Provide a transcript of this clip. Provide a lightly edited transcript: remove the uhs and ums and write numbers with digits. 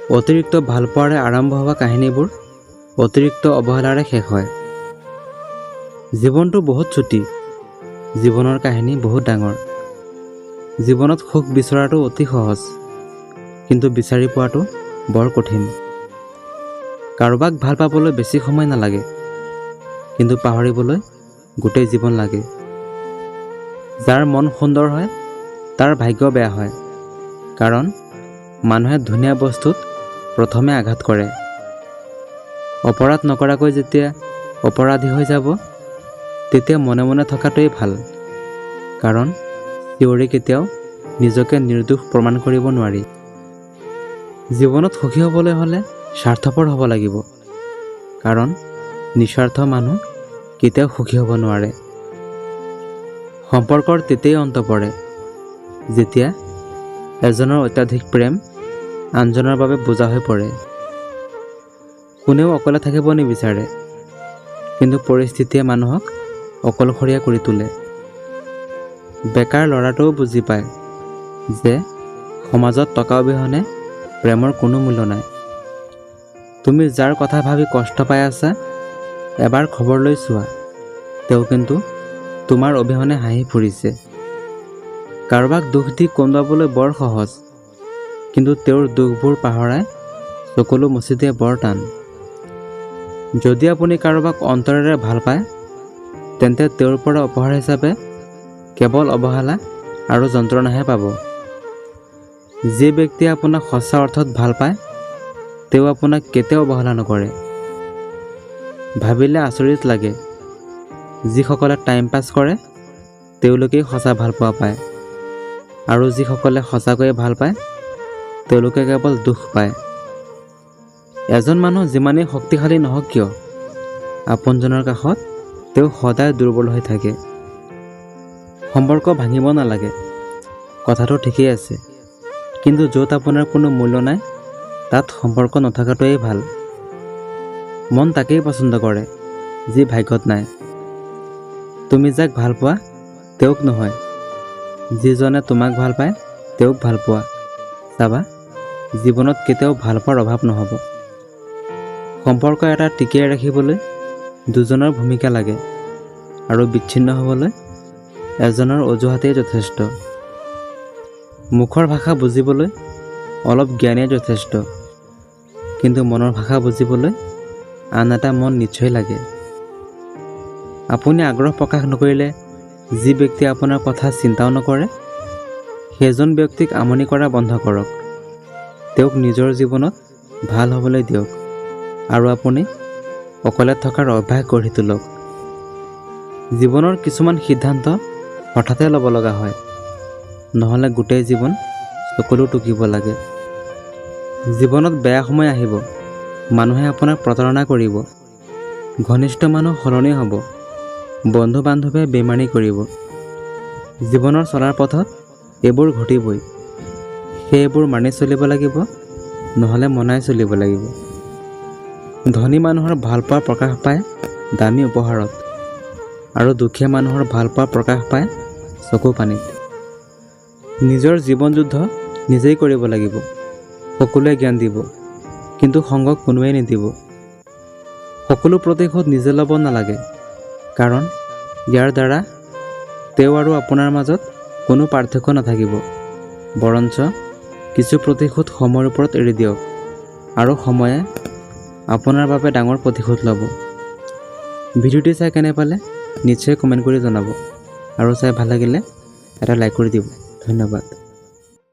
অতিৰিক্ত ভালপোৱাৰে আৰম্ভ হোৱা কাহিনীবোৰ অতিৰিক্ত অৱহেলাৰে শেষ হয়। জীৱনটো বহুত চুটি, জীৱনৰ কাহিনী বহুত ডাঙৰ। জীৱনত সুখ বিচৰাটো অতি সহজ, কিন্তু বিচাৰি পোৱাটো বৰ কঠিন। কাৰোবাক ভাল পাবলৈ বেছি সময় নালাগে, কিন্তু পাহৰিবলৈ গোটেই জীৱন লাগে। যাৰ মন সুন্দৰ হয় তাৰ ভাগ্য বেয়া হয়, কাৰণ মানুহে ধুনীয়া বস্তুত প্ৰথমে আঘাত কৰে। অপৰাধ নকৰাকৈ যেতিয়া অপৰাধী হৈ যাব, তেতিয়া মনে মনে থকাটোৱেই ভাল, কাৰণ চিঞৰি কেতিয়াও নিজকে নিৰ্দোষ প্ৰমাণ কৰিব নোৱাৰি। জীৱনত সুখী হ'বলৈ হ'লে স্বাৰ্থপৰ হ'ব লাগিব, কাৰণ নিস্বাৰ্থ মানুহ কেতিয়াও সুখী হ'ব নোৱাৰে। সম্পৰ্কৰ তেতিয়াই অন্ত পৰে যেতিয়া এজনৰ অত্যাধিক প্ৰেম আনজনৰ বাবে বোজা হৈ পৰে। কোনেও অকলে থাকিব নিবিচাৰে, কিন্তু পৰিস্থিতিয়ে মানুহক অকলশৰীয়া কৰি তোলে। বেকাৰ ল'ৰাটোও বুজি পায় যে সমাজত টকা অবিহনে প্ৰেমৰ কোনো মূল্য নাই। তুমি যাৰ কথা ভাবি কষ্ট পাই আছা, এবাৰ খবৰ লৈ চোৱা, তেওঁ কিন্তু তোমাৰ অবিহনে হাঁহি ফুৰিছে। কাৰোবাক দুখ দি কন্দুৱাবলৈ বৰ সহজ, কিন্তু তেওঁৰ দুখবোৰ পাহৰাই চকুলো মুচি দিয়া বৰ টান। যদি আপুনি কাৰোবাক অন্তৰেৰে ভাল পায়, তেন্তে তেওঁৰ পৰা উপহাৰ হিচাপে কেৱল অৱহেলা আৰু যন্ত্ৰণাহে পাব। যি ব্যক্তিয়ে আপোনাক সঁচা অৰ্থত ভাল পায়, তেওঁ আপোনাক কেতিয়াও অৱহেলা নকৰে। ভাবিলে আচৰিত লাগে, যিসকলে টাইম পাছ কৰে তেওঁলোকেই সঁচা ভালপোৱা পায়, আৰু যিসকলে সঁচাকৈয়ে ভাল পায় তেওঁলোকে কেৱল দুখ পায়। এজন মানুহ যিমানেই শক্তিশালী নহওক কিয়, আপোনজনৰ কাষত তেওঁ সদায় দুৰ্বল হৈ থাকে। সম্পৰ্ক ভাঙিব নালাগে, কথাটো ঠিকেই আছে, কিন্তু য'ত আপোনাৰ কোনো মূল্য নাই তাত সম্পৰ্ক নথকাটোৱেই ভাল। মন তাকেই পচন্দ কৰে যি ভাগ্যত নাই। তুমি যাক ভাল পোৱা তেওঁক নহয়, যিজনে তোমাক ভাল পায় তেওঁক ভাল পোৱা। চাবা, জীৱনত কেতিয়াও ভাল পোৱাৰ অভাৱ নহ'ব। সম্পৰ্ক এটা টিকিয়াই ৰাখিবলৈ দুজনৰ ভূমিকা লাগে, আৰু বিচ্ছিন্ন হ'বলৈ এজনৰ অজুহাতেই যথেষ্ট। মুখৰ ভাষা বুজিবলৈ অলপ জ্ঞানেই যথেষ্ট, কিন্তু মনৰ ভাষা বুজিবলৈ আন এটা মন নিশ্চয় লাগে। আপুনি আগ্ৰহ প্ৰকাশ নকৰিলে যি ব্যক্তিয়ে আপোনাৰ কথা চিন্তাও নকৰে, সেইজন ব্যক্তিক আমনি কৰা বন্ধ কৰক। তেওঁক নিজৰ জীৱনত ভাল হ'বলৈ দিয়ক, আৰু আপুনি অকলে থকাৰ অভ্যাস গঢ়ি তোলক। জীৱনৰ কিছুমান সিদ্ধান্ত হঠাতে ল'ব লগা হয়, নহ'লে গোটেই জীৱন চকুলো টুকিব লাগে। জীৱনত বেয়া সময় আহিব, মানুহে আপোনাক প্ৰতাৰণা কৰিব, ঘনিষ্ঠ মানুহ সলনি হ'ব, বন্ধু বান্ধৱে বেইমানি কৰিব। জীৱনৰ চলাৰ পথত এইবোৰ ঘটিবই, সেইবোৰ মানি চলিব লাগিব, নহ'লে মনাই চলিব লাগিব। ধনী মানুহৰ ভালপোৱা প্ৰকাশ পায় দামী উপহাৰত, আৰু দুখীয়া মানুহৰ ভালপোৱা প্ৰকাশ পায় চকু পানীত। নিজৰ জীৱন যুদ্ধ নিজেই কৰিব লাগিব। সকলোৱে জ্ঞান দিব, কিন্তু সংগ কোনোৱেই নিদিব। সকলো প্ৰতিশোধ নিজে ল'ব নালাগে, কাৰণ ইয়াৰ দ্বাৰা তেওঁ আৰু আপোনাৰ মাজত কোনো পাৰ্থক্য নাথাকিব। বৰঞ্চ কিছু প্ৰতিশোধ সময়ৰ ওপৰত এৰি দিয়ক, আৰু সময়ে আপোনাৰ বাবে ডাঙৰ প্ৰতিশোধ ল'ব। ভিডিঅ'টি চাই কেনে পালে নিশ্চয় কমেণ্ট কৰি জনাব, আৰু চাই ভাল লাগিলে এটা লাইক কৰি দিব। ধন্যবাদ।